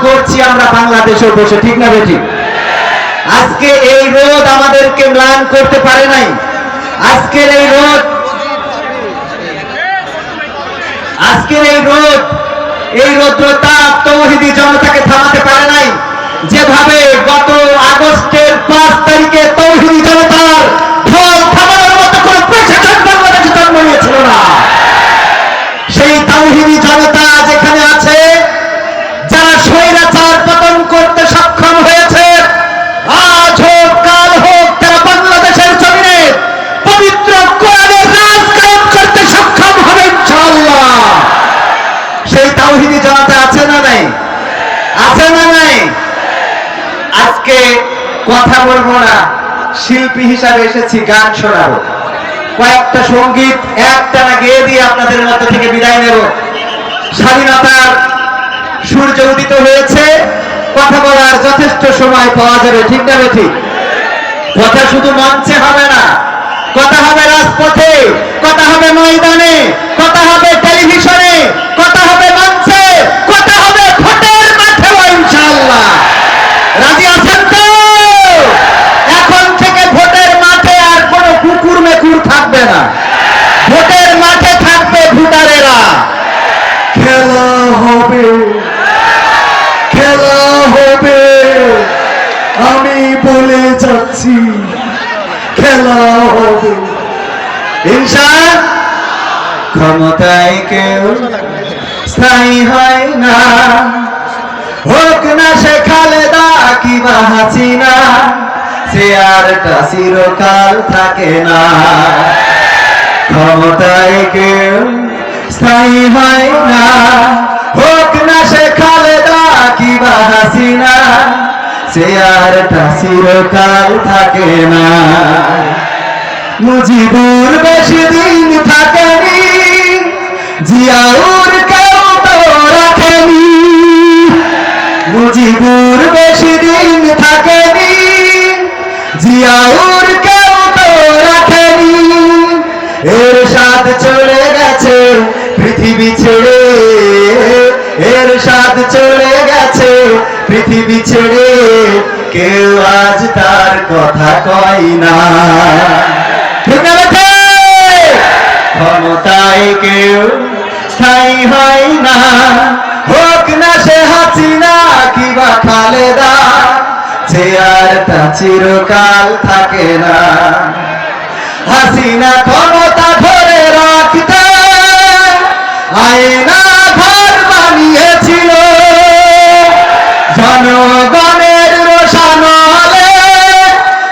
করছি আমরা বাংলাদেশে বসে, ঠিক না বেঠিক? আজকে এই রোদ আমাদেরকে ম্লান করতে পারে নাই। আজকের এই রোদ এই রৌদ্রতাপ তৌহিদি জনতাকে থামাতে পারে নাই। যেভাবে গত আগস্টের 5 তারিখে তৌহিদি জনতার ঢল থামানোর মতো কোন প্রশাসন বাংলাদেশে জন্ম নিয়েছিল না, সেই তৌহিদি জনতা যেখানে আছে, যারা স্বৈরাচার পতন করতে সক্ষম হয়েছে, আজ হোক কাল হোক তারা বাংলাদেশের জমিনে পবিত্র কোরআনের রাজ কায়েম করতে সক্ষম হবে ইনশাআল্লাহ। সেই তাওহীদি জনতা আছে না নাই? আছে না নাই? আজকে কথা বলবো না, শিল্পী হিসাবে এসেছি, গান শোনাবো। কয়েকটা সঙ্গীত একটানা গেয়ে দিয়ে আপনাদের মধ্যে থেকে বিদায় নেব। স্বাধীনতার সূর্য উদিত হয়েছে, কথা বলার যথেষ্ট সময় পাওয়া যাবে, ঠিক না ঠিক? কথা শুধু মঞ্চে হবে না, কথা হবে রাজপথে, কথা হবে ময়দানে, কথা হবে টেলিভিশনে, কথা হবে মঞ্চে, কথা হবে ভোটের মাঠেও ইনশাআল্লাহ। রাজি আছেন তো? এখন থেকে ভোটের মাঠে আর কোনো কুকুর মেকুর থাকবে না, ভোটের মাঠে থাকবে ভোটারেরা। খেলা হবে, খেলা হবে, আমি বলে যাচ্ছি, খেলা হবে ইনশাআল্লাহ। ক্ষমতায় কেউ স্থায়ী হয় না, হোক না সে খালেদা কিংবা হাসিনা, চেয়ারটা চিরকাল থাকে না। ক্ষমতায় কেউ স্থায়ী হয় না, হোক না সে খালেদা কিংবা হাসিনা, চেয়ারটা চিরকাল থাকে না। মুজিবুর বেশি দিন থাকেনি, জিয়াউর কেউ তো রাখেনি। মুজিবুর বেশি দিন থাকেনি, জিয়াউর কেউ তো রাখেনি। এরশাদ চলে গেছে পৃথিবী ছেড়ে, এরশাদ চলে গেছে পৃথিবী ছেড়ে, কেউ আজ তার কথা কয় না। ক্ষমতায় কেউ স্থায়ী হয় না, হোক না সে হাসিনা কিংবা খালেদা, চেয়ারটা চিরকাল থাকে না। হাসিনা ক্ষমতা ধরে রাখতে আয়না ঘর বানিয়েছিল, জনগণের রোশানলে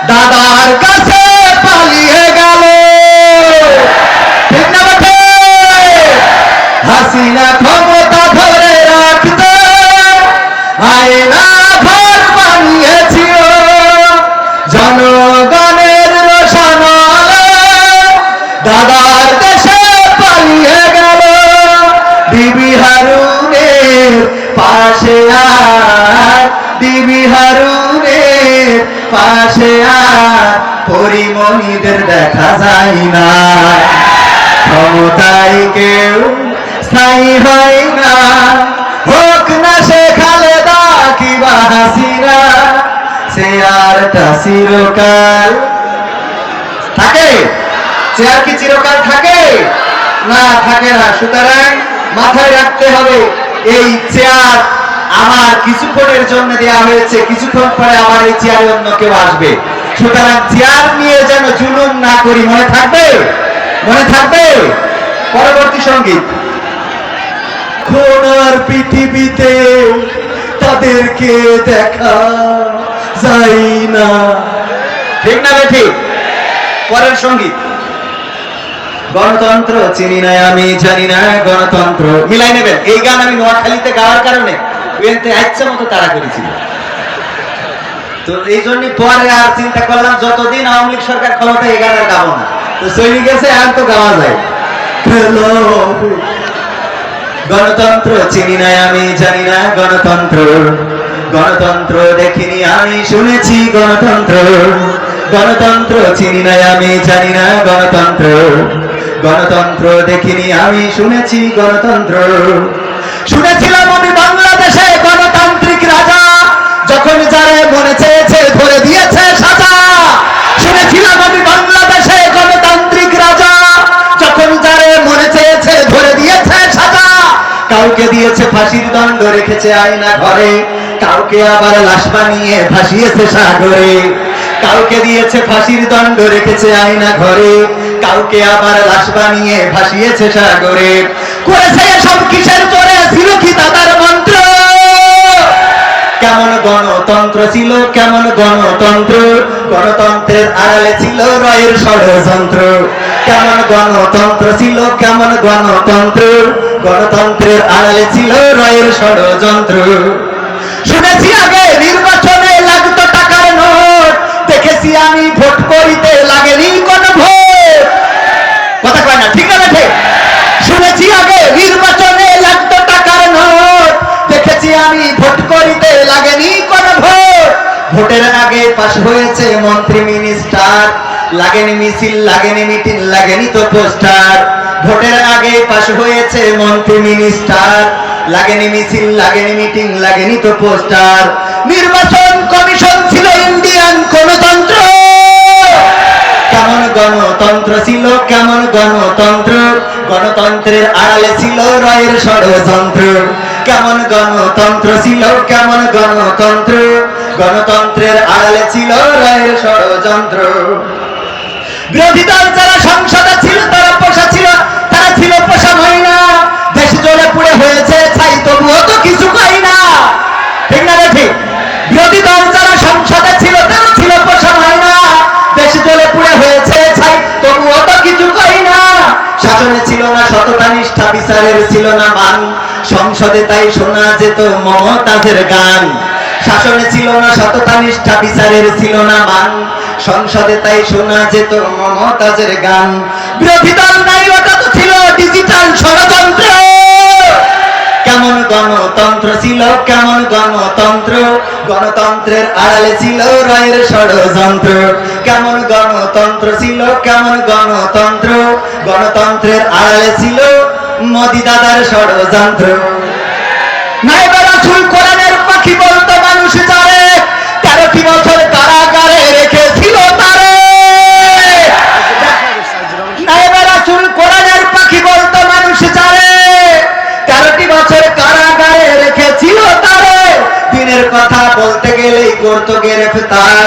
দাদার কাছে পালিয়ে গেল। হাসিনা ক্ষমতা ধরে রাখতে আয়না ঘর বানিয়েছিল, জনগণের রোশানলে দাদার দেশে পালিয়ে গেল। বিবি হারুনের পাশে আর, বিবি হারুনের পাশে আর পরিমণিদের দেখা যায় না। ক্ষমতায় কেউ স্থায়ী হয় না, হোক না সে খালেদা কিংবা হাসিনা, চেয়ারটা চিরকাল থাকে। চেয়ার কি চিরকাল থাকে? না, থাকে না। সুতরাং মাথায় রাখতে হবে, এই চেয়ার আমার কিছুক্ষণের জন্য দেওয়া হয়েছে, কিছুক্ষণ পরে আমার এই চেয়ারে অন্য কেউ আসবে। সুতরাং চেয়ার নিয়ে যেন জুলুম না করি, মনে থাকবে? মনে থাকবে? পরবর্তী সঙ্গীত। কোনার পৃথিবীতে তাদেরকে দেখা যায় না, ঠিক না ঠিক? পরের সঙ্গীত। গণতন্ত্র চিনি না আমি জানি না, গণতন্ত্র মিলাই নেবেন। এই গান আমি নোয়াখালীতে গাওয়ার কারণে ইচ্ছা মতো তারা করেছিল, তো এই জন্য পরে আর চিন্তা করলাম যতদিন আওয়ামী লীগ সরকার ক্ষমতায় এই গান আর গাবো না। তো চলে গেছে, আর তো গাওয়া যায়। গণতন্ত্র চিনি না আমি জানি না, গণতন্ত্র গণতন্ত্র দেখিনি আমি শুনেছি, গণতন্ত্র গণতন্ত্র চিনি না আমি জানি না, গণতন্ত্র গণতন্ত্র দেখিনি আমি শুনেছি, গণতন্ত্র। শুনেছিলাম আমি বাংলাদেশে গণতান্ত্রিক ফাঁসির দণ্ড রেখেছে আয়না ঘরে, কাউকে আবার লাশ বানিয়ে ভাসিয়েছে সাগরে। কাউকে দিয়েছে ফাঁসির দণ্ড রেখেছে আয়না ঘরে, কাউকে আবার লাশ বানিয়ে ভাসিয়েছে সাগরে। করেছে সব কিসের জোরে, ছিল কি দাদার মন্ত্র? কেমন গণতন্ত্র ছিল, কেমন গণতন্ত্র, গণতন্ত্রের আড়ালে ছিল রয়ের ষড়যন্ত্র। কেমন গণতন্ত্র ছিল, কেমন গণতন্ত্র, গণতন্ত্রের আড়ালে ছিল রয়ের ষড়যন্ত্র। শুনেছি আগে নির্বাচনে লাগতো টাকার নোট, দেখেছি আমি ভোট করিতে লাগেনি কোন ভোট। কথা কয় না, ঠিক আছে ঠিক? শুনেছি আগে নির্বাচনে লাগতো টাকার নোট, দেখেছি আমি ভোট করিতে লাগেনি কোন ভোট। ভোটের আগে পাশ হয়েছে মন্ত্রী মিনিস্টার, লাগেনি মিছিল, লাগেনি মিটিং, লাগেনি তো পোস্টার। ভোটের আগে পাশ হয়েছে মন্ত্রী মিনিস্টার, লাগেনি মিছিল, লাগেনি মিটিং, লাগেনি তো পোস্টার। নির্বাচন কমিশন ছিল ইন্ডিয়ান গণতন্ত্র। কেমন গণতন্ত্র ছিল, কেমন গণতন্ত্র, গণতন্ত্রের আড়ালে ছিল রয়ের ষড়যন্ত্র। কেমন গণতন্ত্র ছিল, কেমন গণতন্ত্র, গণতন্ত্রের আড়ালে ছিল রয়ের ষড়যন্ত্র। বিরোধী দল যারা সংসদে ছিল তারা পোষা ছিল, তারা ছিল পোষা মহিলা। দেশ জ্বলে পুড়ে হয়েছে ছাই, তবুও তো কিছু পাই না, ঠিক না ঠিক? বিরোধী দল যারা সংসদে ছিল তারা ছিল পোষা মহিলা। দেশ জ্বলে পুড়ে হয়েছে ছাই, তবুও তো কিছু পাই না। শাসনে ছিল না সততা নিষ্ঠা, বিচারের ছিল না মান, সংসদে তাই শোনা যেত মমতাজের গান। শাসনে ছিল না সততা নিষ্ঠা, বিচারের ছিল না মান, সংসদে তাই শোনা যেত মমতাজের গান। বিরোধী দল নাই, ওটা তো ছিল ডিজিটাল ষড়যন্ত্র। কেমন গণতন্ত্র ছিল, কেমন গণতন্ত্র, গণতন্ত্রের আড়ালে ছিল রয়ের ষড়যন্ত্র। কেমন গণতন্ত্র ছিল, কেমন গণতন্ত্র, গণতন্ত্রের আড়ালে ছিল মোদি দাদার ষড়যন্ত্র। নায়েবে রাসূল কোরআনের পাখি বলতো মানুষ যারে, 13টি বছর কারাগারে রেখেছিল তারে। নায়েবে রাসূল কোরআনের পাখি বলতো মানুষ যারে, 13টি বছর কারাগারে রেখেছিল তারে। দিনের কথা বলতে গেলেই করতো গ্রেফতার,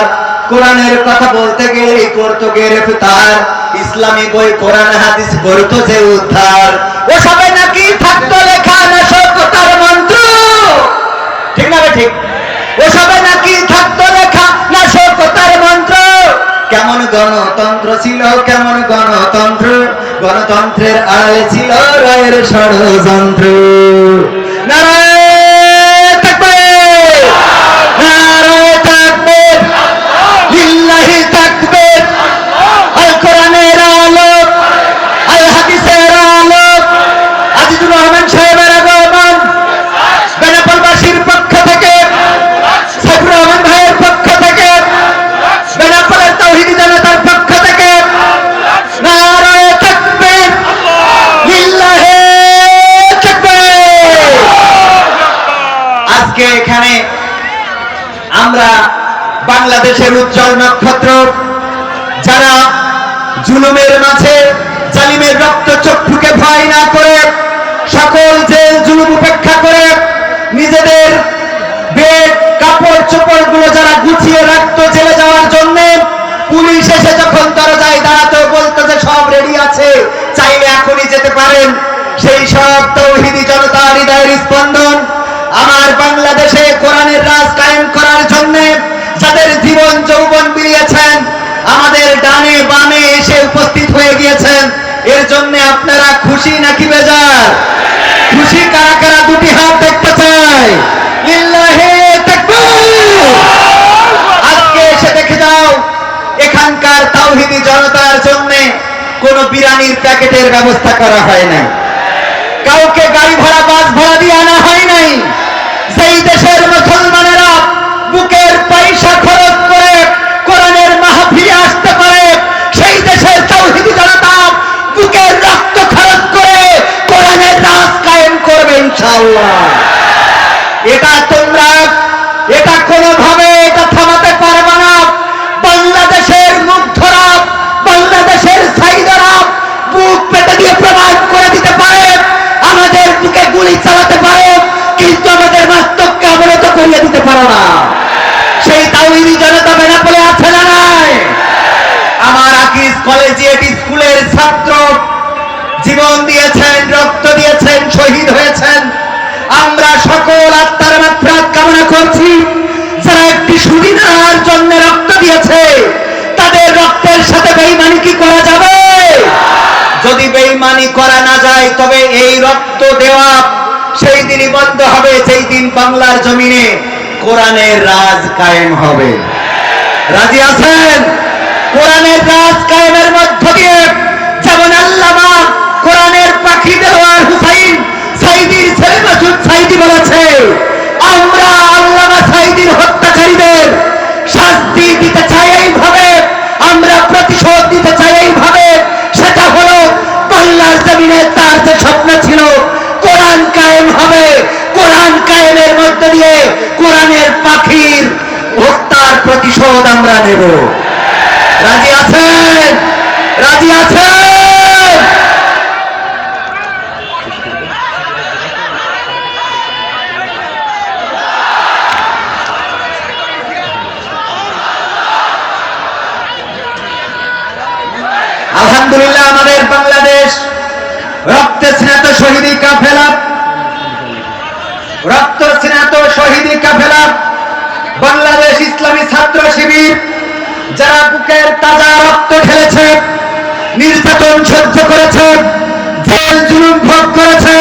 কোরআনের কথা বলতে গেলেই করতো গ্রেফতার। ইসলামী বই কোরআন হাদিস করতো যে উদ্ধার। ও সবে নাকি থাকতো লেখা নাশকতার মন্ত্র, ঠিক না ঠিক? ও সবে নাকি থাকতো লেখা নাশকতার মন্ত্র। কেমন গণতন্ত্র ছিল, কেমন গণতন্ত্র, গণতন্ত্রের আড়ালে ছিল রয়ের ষড়যন্ত্র। নারায়ে তাকবীর, নারায়ে তাকবীর, লিল্লাহি তাকবীর। আল কোরআনের আলো, আল হাদিসের আলো। আজিজুর রহমান সাহেবের আগমন বেনাপোলবাসীর পক্ষ থেকে, সাইফুর রহমান ভাইয়ের পক্ষ থেকে, বেনাপোলের তাওহীদি জনতার পক্ষ থেকে নারায়ে তাকবীর, লিল্লাহি তাকবীর। আজকে এখানে আমরা বাংলাদেশের উজ্জ্বল নক্ষত্র, যারা জুলুমের মাঝে জালিমের রক্ত চক্ষুকে ভয় না করে, সকল জেল জুলুম উপেক্ষা করে নিজেদের বেড কাপড় চোপড় গুলো যারা গুছিয়ে রাখতো জেলে যাওয়ার জন্য, পুলিশ এসে যখন দরজায় দাঁড়াতো বলতো যে সব রেডি আছে, চাইলে এখনই যেতে পারেন। সেই সব তাওহীদি জনতার হৃদয়ের স্পন্দন আমার বাংলাদেশে কোরআনের রাজ কায়েম করার জন্য যাদের জীবন যৌবন বিলিয়েছেন, আমাদের ডানে বামে এসে উপস্থিত হয়ে গিয়েছেন, এর জন্য আপনারা খুশি নাকি বেজার? খুশি কারা কারা দুটি হাত দেখতে চাই? লিল্লাহি তাকবীর। আজকে এসে দেখে যাও এখানকার তাওহীদি জনতার জন্য কোন বিরিয়ানির প্যাকেটের ব্যবস্থা করা হয় নাই, কাউকে গাড়ি ভাড়া বাস ভাড়া দিয়ে আনা হয় নাই। যেই দেশের মুসলমানেরা বুকের পয়সা খরচ করে কোরআনের মাহফিলে আসতে পারে, সেই দেশের তাওহীদি জনতা বুকের রক্ত খরচ করে কোরআনের রাজ কায়েম করবে ইনশাআল্লাহ। এটা কোনোভাবে এটা থামাতে পারবে না। বাংলাদেশের মুগ্ধরা, বাংলাদেশের সাইদারা বুক পেতে দিয়ে প্রমাণ করে দিতে পারে, আমাদের বুকে গুলি চালাতে পারে, কিন্তু করা না যায়, তবে এই রক্ত দেওয়া সেই দিনই বন্ধ হবে যেই দিন বাংলার জমিনে কোরআনের রাজ কায়েম হবে। রাজি আছেন? কোরআনের রাজ কায়েমের মধ্য দিয়ে যেমন আল্লামা কোরআনের পাখি দেওয়ার হুসাইন সাইদির ছেলে মাসুদ সাইদি বলেছে, আমরা আল্লামা সাইদির হত্যাকারীদের শাস্তি দিতে চাই এইভাবে, আমরা প্রতিশোধ দিতে চাই এইভাবে। সেটা হলো বাংলার জমিনে তার যে স্বপ্ন ছিল কোরআন কায়েম হবে, কোরআন কায়েমের মধ্য দিয়ে কোরআনের পাখির হত্যার প্রতিশোধ আমরা নেব। রাজি আছেন? রাজি আছেন? আলহামদুলিল্লাহ, আমাদের বাংলাদেশ রক্তে স্নাত শহীদি কাফেলা, রক্ত স্নাত শহীদি কাফেলা, বাংলাদেশ ইসলামী ছাত্র শিবির, যারা বুকের তাজা রক্ত ঢেলেছে, নির্যাতন সহ্য করেছে, জেল জুলুম ভোগ করেছে,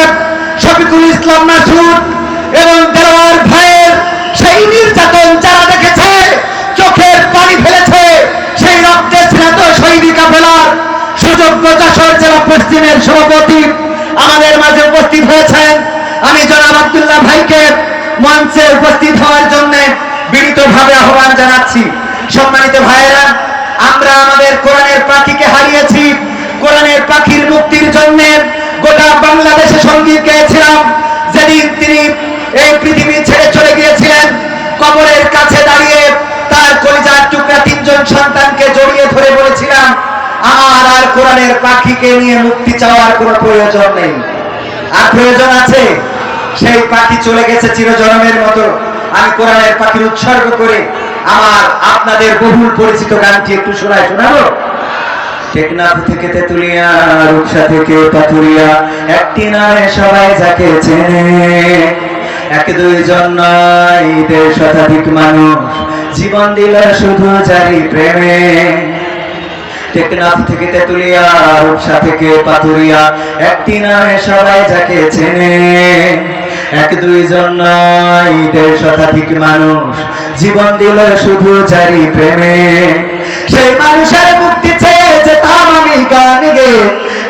শফিকুল ইসলাম মাসুদ এবং দেওয়ার ভাইয়ের সেই নির্যাতন যারা দেখেছে, চোখের পানি ফেলেছে, সেই রক্তে স্নাত শহীদি কাফেলার সুযোগ্য যশোর জেলা পশ্চিমের সভাপতি আমাদের মাঝে উপস্থিত হয়েছেন। আমি জনাব আব্দুল্লাহ ভাইকে মঞ্চে উপস্থিত হওয়ার জন্য বিনীতভাবে আহ্বান জানাচ্ছি। সম্মানিত ভাইয়েরা, আমরা আমাদের কোরআনের পাখিকে হারিয়েছি। কোরআনের পাখির মুক্তির জন্য গোটা বাংলাদেশে সঙ্গীত গেয়েছিলাম। যেদিন তিনি এই পৃথিবী ছেড়ে চলে গিয়েছিলেন, কবরের কাছে দাঁড়িয়ে তার কলিজার টুকরা তিনজন সন্তানকে জড়িয়ে ধরে বলেছিলাম, আমার আর কোরআনের পাখিকে নিয়ে মুক্তি চাওয়ার কোনো প্রয়োজন নেই। আর প্রয়োজন আছে? সেই পাখি চলে গেছে চিরজনমের মতো। আমি কোরআনের পাখির উৎসর্গ করে আমার আপনাদের বহুল পরিচিত গানটি একটু শোনাবো। টেকনাফ থেকে তেতুলিয়া, রূপসা থেকে পাথুরিয়া, একটি নামে সবাই যাকে চেনে, এক দুইজন নয়, 1.5 শতাধিক মানুষ জীবন দিল শুধু জারি প্রেমে। টেকনাফ থেকে তেতুলিয়া, রূপসা থেকে পাথুরিয়া, একটি নামে সবাই যাকে চেনে, এক দুইজন নয়, 1.5 শতাধিক মানুষ জীবন দিল শুধু জারি প্রেমে। সেই মানুষের মুক্তি চেয়ে যেতাম আমি গান গেয়ে,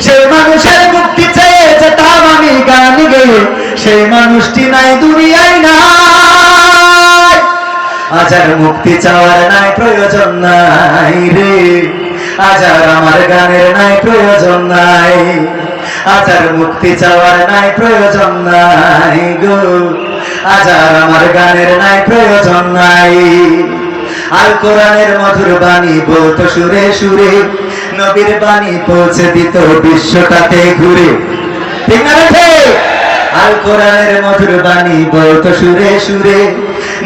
সেই মানুষের মুক্তি চেয়ে যেতাম আমি গান গেয়ে, সেই মানুষটি নাই দুনিয়ায় নাই। আজ আর মুক্তি চাওয়ার নাই প্রয়োজন নাই রে, আজ আর আমার গানের নাই প্রয়োজন নাই, আজ আর মুক্তি চাওয়ার নাই প্রয়োজন নাই গো, আজ আর আমার গানের নাই প্রয়োজন নাই। আল কোরআনের মধুর বাণী বলতো সুরে সুরে, নবীর বাণী পৌঁছে দিত বিশ্বটাতে ঘুরে। ঠিক না রে? আল কোরআনের মধুর বাণী বলতো সুরে সুরে,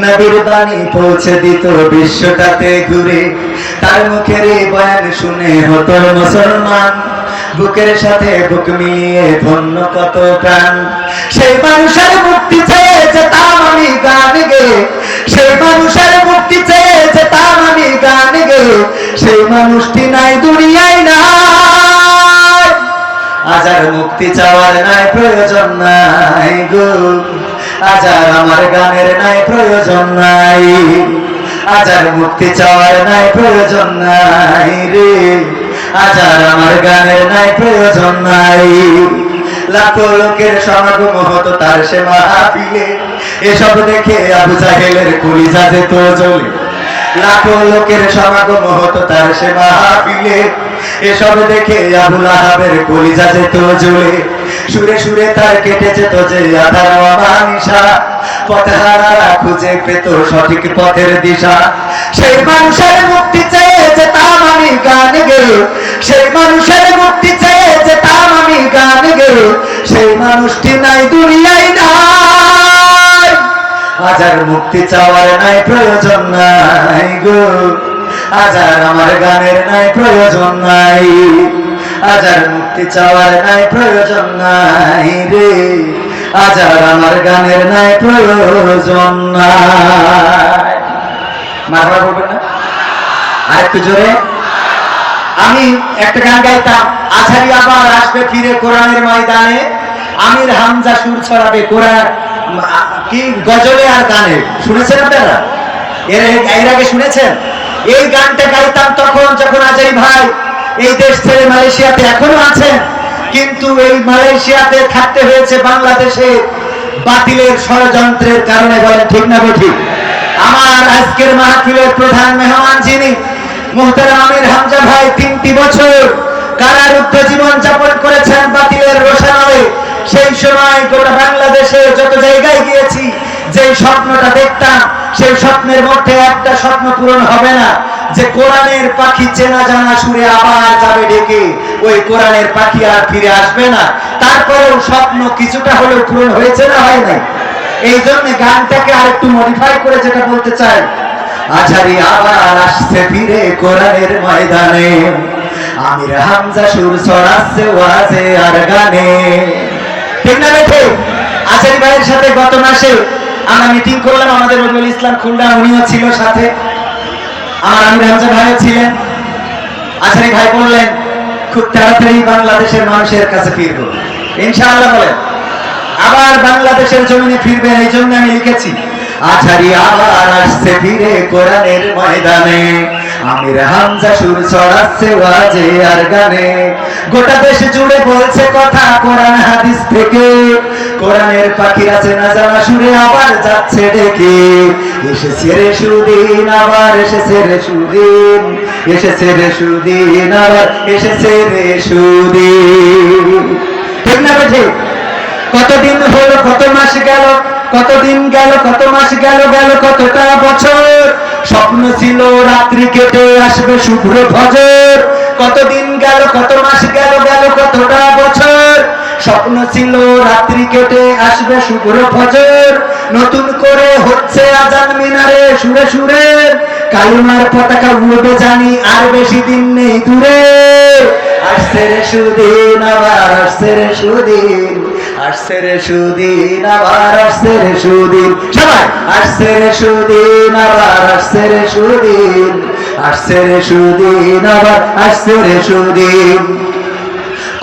নবীর বাণী পৌঁছে দিত বিশ্বটাতে ঘুরে। তার মুখের এই বয়ান শুনে হতো মুসলমান, বুকের সাথে বুক মিলিয়ে ধন্য কত প্রাণ। সেই মানুষের মুক্তি চেয়ে যেতাম আমি গান গেয়ে, সেই মানুষের মুক্তি চেয়ে যেতাম আমি গান গেয়ে, সেই মানুষটি নাই দুনিয়ায় নাই। আজ আর মুক্তি চাওয়ার নাই প্রয়োজন নাই গো, আজ আর আমার গানের নাই প্রয়োজন নাই, আজ আর মুক্তি চাওয়ার নাই প্রয়োজন নাই রে, আজ আর আমার গানের নাই প্রয়োজন নাই। লাখো লোকের সমাগম হতো তার সে মাহফিলে, এসব দেখে আবু জাহেলের কলিজা যেত জ্বলে। লাখো লোকের সমাগম হতো তার সে মাহফিলে, এসব দেখে আবু লাহাবের কলিজা যেত জ্বলে। সুরে সুরে তার কেটে যেত যে আধার অমানিসা, পথহারারা খুঁজে পেত সঠিক পথের দিশা। সেই মানুষের মুক্তি চেয়ে যেতাম আমি গান গেয়ে, সেই মানুষের মুক্তি চেয়ে যেতাম আমি গান গেয়ে, সেই মানুষটি নাই দুনিয়ায় নাই। আজ আর মুক্তি চাওয়ার নাই প্রয়োজন নাই গো, আজ আর আমার গানের নাই প্রয়োজন নাই, আজ আর মুক্তি চাওয়ার নাই প্রয়োজন নাই রে, আজ আর আমার গানের নাই প্রয়োজন নাই। মারহাবা বলবেন না? আর একটু জোরে। আমি একটা গান গাইতাম, আজহারি আবার আসবে ফিরে কোরআনের ময়দানে, আমির হামজা সুর ছড়াবে কোরআন কি গজলে আর গানে। শুনেছেন আপনারা? এর আগে শুনেছেন? এই গানটা গাইতাম তখন যখন আজহারি ভাই এই দেশ ছেড়ে মালয়েশিয়াতে এখনো আছেন, কিন্তু এই মালয়েশিয়াতে থাকতে হয়েছে বাংলাদেশে বাতিলের ষড়যন্ত্রের কারণে। বলেন ঠিক না ঠিক? আমার আজকের মাহফিলের প্রধান মেহমান যিনি মুহতারাম আমির হামজা ভাই 3টি বছর কারারুদ্ধ জীবন যাপন করেছেন বাতিলের রোষানলে। সেই সময় গোটা বাংলাদেশে যত জায়গায় গিয়েছি যেই স্বপ্নটা দেখতাম, সেই স্বপ্নের মধ্যে একটা স্বপ্ন পূরণ হবে না, যে কোরআনের পাখি চেনা জানা সুরে আবার যাবে ডেকে, ওই কোরআনের পাখি আর ফিরে আসবে না। তারপরেও স্বপ্ন কিছুটা হলেও পূরণ হয়েছে না হয় নাই? এই জন্য গানটাকে আর একটু মডিফাই করে যেটা বলতে চাই, আজহারি আবার আসছে ফিরে কোরআনের ময়দানে, আমির হামজা সুর ছড়াচ্ছে ওয়াজে আর গানে। ঠিক না বেঠে? আজহারি ভাইয়ের সাথে গত মাসে আমরা মিটিং করলাম, আমাদের রবিউল ইসলাম খুলনা উনিও ছিল সাথে, আমার আমির হামজা ভাইও ছিলেন। আজহারি ভাই বললেন খুব তাড়াতাড়ি বাংলাদেশের মানুষের কাছে ফিরবো ইনশাআল্লাহ। বলেন আবার বাংলাদেশের জমিনে ফিরবেন। এই জন্য আমি লিখেছি আজহারি আবার আসছে ফিরে কোরআনের ময়দানে, আমির হামজা সুর ছড়াচ্ছে ওয়াজে আর গানে। গোটা দেশ জুড়ে বলছে কথা কোরআন হাদিস থেকে, কোরআনের পাখিরা চেনা জানা সুরে আবার যাচ্ছে ডেকে। এসেছে রে সুদিন আবার এসেছে রে সুদিন, এসেছে রে সুদিন আবার এসেছে রে সুদিন। ঠিক না বেঠে? কতদিন হলো, কত মাস গেল, কতদিন গেল, কত মাস গেল, গেল কতটা বছর, স্বপ্ন ছিল রাত্রি কেটে আসবে শুভ্র ফজর। কতদিন গেল, কত মাস গেল, গেল কতটা বছর, স্বপ্ন ছিল রাত্রি কেটে আসবে শুভ্র ফজর। নতুন করে হচ্ছে আজান মিনারে সুরে সুরে, কালিমার পতাকা উড়বে জানি আর বেশি দিন নেই দূরে। আসছে রে সুদিন আবার আসছে রে সুদিন, আসছে রে সুদিন আবার আসছে রে সুদিন। সবাই আসছে রে সুদিন আবার আসছে রে সুদিন, আসছে রে সুদিন আবার আসছে রে সুদিন।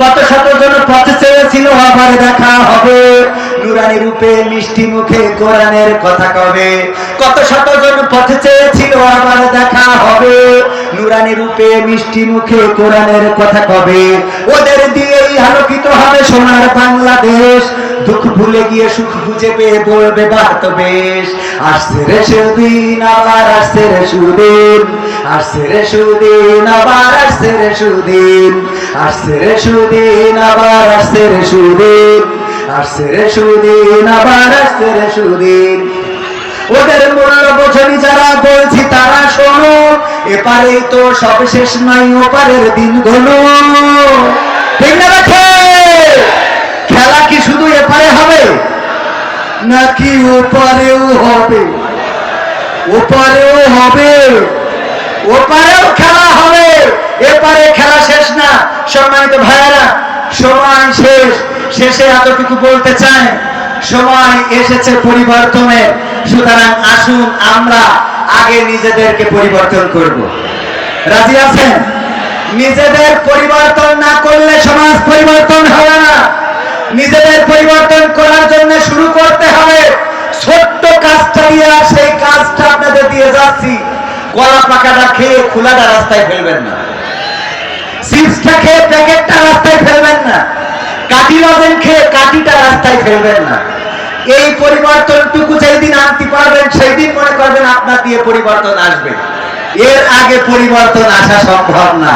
কত শত জন পথ চেয়েছিল আবার দেখা হবে, নুরানি রূপে মিষ্টি মুখে কোরআনের কথা কবে। কত শত জন পথ চেয়েছিল আবার দেখা হবে, নুরানি রূপে মিষ্টি মুখে কোরআনের কথা কবে। ওদের দিয়েই আলোকিত হবে সোনার বাংলাদেশ, দুঃখ ভুলে গিয়ে সুখ বুঝে পেয়ে বলবে বাত বেশ। আসছে রে সুদিন আবার আসছে রে সুদিন, আসছে রে সুদিন আবার আসছে রে সুদিন, আসছে রে সুদিন আবার আসছে রে সুদিন, আসছে রে সুদিন আবার আসছে রে সুদিন। ওদের মূল্য বোঝনি যারা বলছি তারা শোনো, এপারেই তো সব শেষ নাই ওপারের দিন ঘনো। ঠিক না রাখে? খেলা কি শুধু এপারে হবে নাকি ওপারেও হবে? ওপারেও হবে, ওপারেও খেলা হবে, এপারে খেলা শেষ না। সম্মানিত ভাইয়েরা, সময় শেষ, শেষে এতটুকু বলতে চাই, সময় এসেছে পরিবর্তনের। সুতরাং আসুন আমরা আগে নিজেদেরকে পরিবর্তন করব। রাজি আছেন? নিজেদের পরিবর্তন না করলে সমাজ পরিবর্তন হবে না। নিজেদের পরিবর্তন করার জন্য শুরু করতে হবে ছোট্ট কাজটা দিয়ে। সেই কাজটা আপনাদের দিয়ে যাচ্ছি, কলা পাকাটা খেয়ে খোলাটা রাস্তায় ফেলবেন না, চিপসটা খেয়ে প্যাকেটটা রাস্তায় ফেলবেন না, কাঠি লজেন খেয়ে কাঠিটা রাস্তায় ফেলবেন না। এই পরিবর্তনটুকু যেই দিন আনতে পারবেন সেই দিন মনে করবেন আপনার দিয়ে পরিবর্তন আসবে। এর আগে পরিবর্তন আসা সম্ভব না,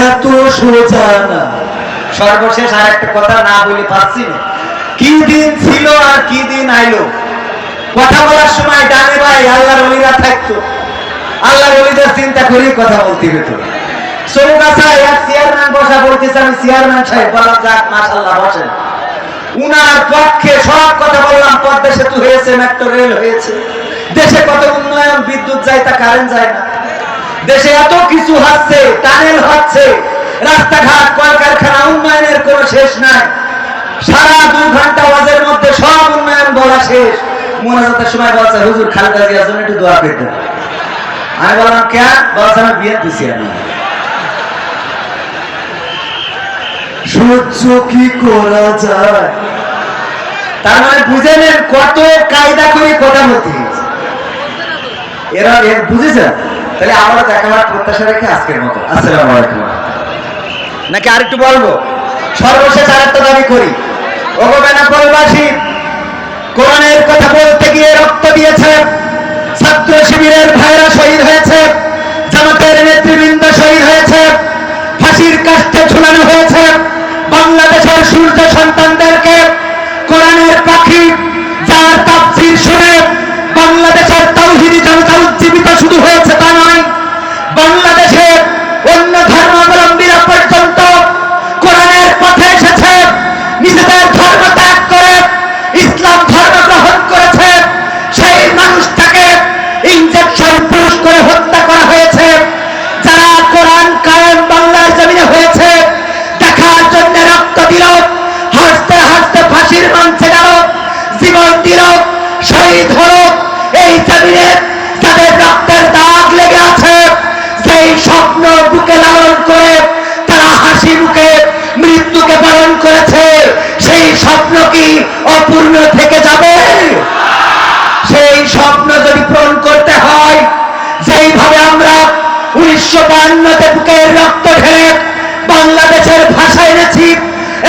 এত সোজা না। সর্বশেষ আর একটা কথা না বলে পাচ্ছি না, কি দিন ছিল আর কি দিন আইলো। কথা বলার সময় ডানে ভাই আল্লাহর ওলিরা থাকতো, আল্লাহর ওলিদের চিন্তা করেই কথা বলতে হতো। চৌগাছায় এক চেয়ারম্যান বসা বলতেছে, আমি চেয়ারম্যান সাহেব, বললাম যাক মাশাআল্লাহ বসেন। উনার পক্ষে সব কথা বললাম, পদ্মা সেতু হয়েছে, মেট্রো রেল হয়েছে, দেশে কত উন্নয়ন, বিদ্যুৎ যায় তা কারেন্ট যায় না, দেশে এত কিছু হচ্ছে, টানেল হচ্ছে, রাস্তাঘাট কলকারখানা, উন্নয়নের কোনো শেষ নাই। সারা 2 ঘন্টা ওয়াজের মধ্যে সব উন্নয়ন বলা শেষ। মোনাজাতের সময় বলছে হুজুর খালেদা জিয়ার জন্য একটু দোয়া করতে। আমি বললাম কেন? বলছে আমি বিয়ে দিছি। আমি সহ্য কি করা যায়? তার মানে বুঝে নেন কত কায়দা করে কথা বলতে এরা বুঝেছেন। তাহলে আমরা দেখাবার প্রত্যাশা রেখে আজকের মতো আসসালামু আলাইকুম। নাকি আরেকটু বলবো? সর্বশেষ আরেকটা দাবি করি, ওগো বেনাপোলবাসী, কোরআনের কথা বলতে গিয়ে রক্ত দিয়েছে, ছাত্র শিবিরের ভাইরা শহীদ হয়েছে, জামাতের নেতৃবৃন্দ শহীদ হয়েছে, ফাঁসির কাষ্ঠে ঝুলানো হয়েছে বাংলাদেশের সূর্য সন্তানদেরকে। কোরআনের পাখি যার তাফসীর শুনে বাংলাদেশের তাওহীদি জনতা উজ্জীবিত শুধু হয়েছে তা নয়, বাংলাদেশের অন্য ধর্মাবলম্বীরা পর্যন্ত কোরআনের পথে এসেছে, নিজেদের ধর্ম ত্যাগ করে ইসলাম ধর্ম গ্রহণ করেছে। সেই মানুষটাকে ইনজেকশন পুশ করে হত্যা করা হয়েছে। যারা কোরআন কায়েম বাংলার জমিনে হয়েছে দেখার জন্য রক্ত দিল, হাসতে হাসতে ফাঁসির মঞ্চে গেল, জীবন দিল, শহীদ হল। এই জমিনে যাদের রক্তের দাগ লেগে আছে, সেই স্বপ্ন বুকে লালন করে তারা হাসি মুখে মৃত্যুকে বরণ করেছে, সেই স্বপ্ন কি অপূর্ণ থেকে যাবে? সেই স্বপ্ন যদি পূরণ করতে হয়, যেইভাবে আমরা 1952-তে বুকের রক্ত ঢেলে বাংলাদেশের ভাষা এনেছি,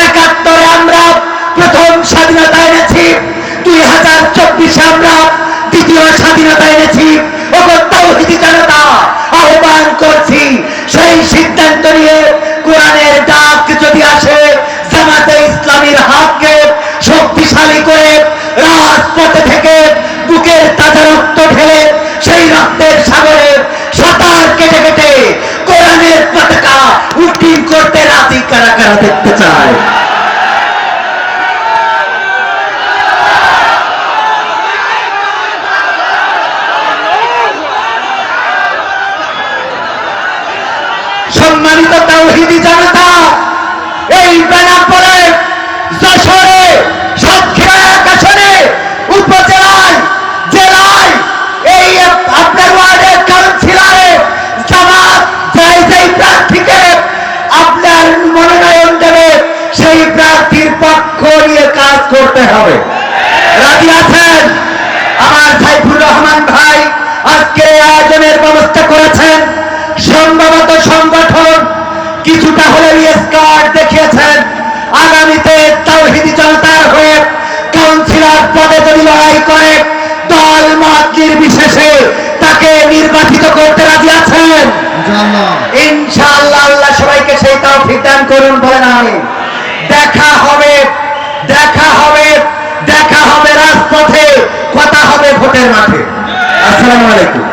71-এ আমরা প্রথম স্বাধীনতা এনেছি, 2024-এ আমরা দ্বিতীয় স্বাধীনতা এনেছি। ওগো তাওহীদি জনতা, আহ্বান করছি, সেই সিদ্ধান্ত নিয়ে কোরআনের ডাক যদি আসে, জামাতে ইসলামীর হাতকে শক্তিশালী করে রাজপথে থেকে বুকের তাজা রক্ত ঢেলে সেই রক্তের সাগরে সাঁতার কেটে কেটে কোরআনের পতাকা উড্ডীন করতে রাজি কারা কারা দেখতে চায়? সম্মানিত তাওহীদি জনতা, এই বেনাপোলে, যশোরে, সাতক্ষীরা এক আসনে, উপজেলায়, জেলায়, এই আপনার ওয়ার্ডের কাউন্সিলরে জামাত যেই প্রার্থীকে আপনার মনোনয়ন দেবে, সেই প্রার্থীর পক্ষ নিয়ে কাজ করতে হবে। রাজি আছেন? আমার সাইফুর রহমান ভাই আজকে আয়োজনের ব্যবস্থা করেছেন। সম্ভবত সংগঠন কিছুটা হলেও স্কার্ট দেখিয়েছেন। আগামীতে তাওহীদি জনতার হয়ে কাউন্সিলর পদে যদি লড়াই করে, দল মত নির্বিশেষে তাকে নির্বাচিত করতে রাজি আছেন ইনশাআল্লাহ। আল্লাহ সবাইকে সেই তৌফিক দান করুন, বলেন আমিন। দেখা হবে, দেখা হবে, দেখা হবে রাজপথে, কথা হবে ভোটের মাঠে। আসসালামু আলাইকুম।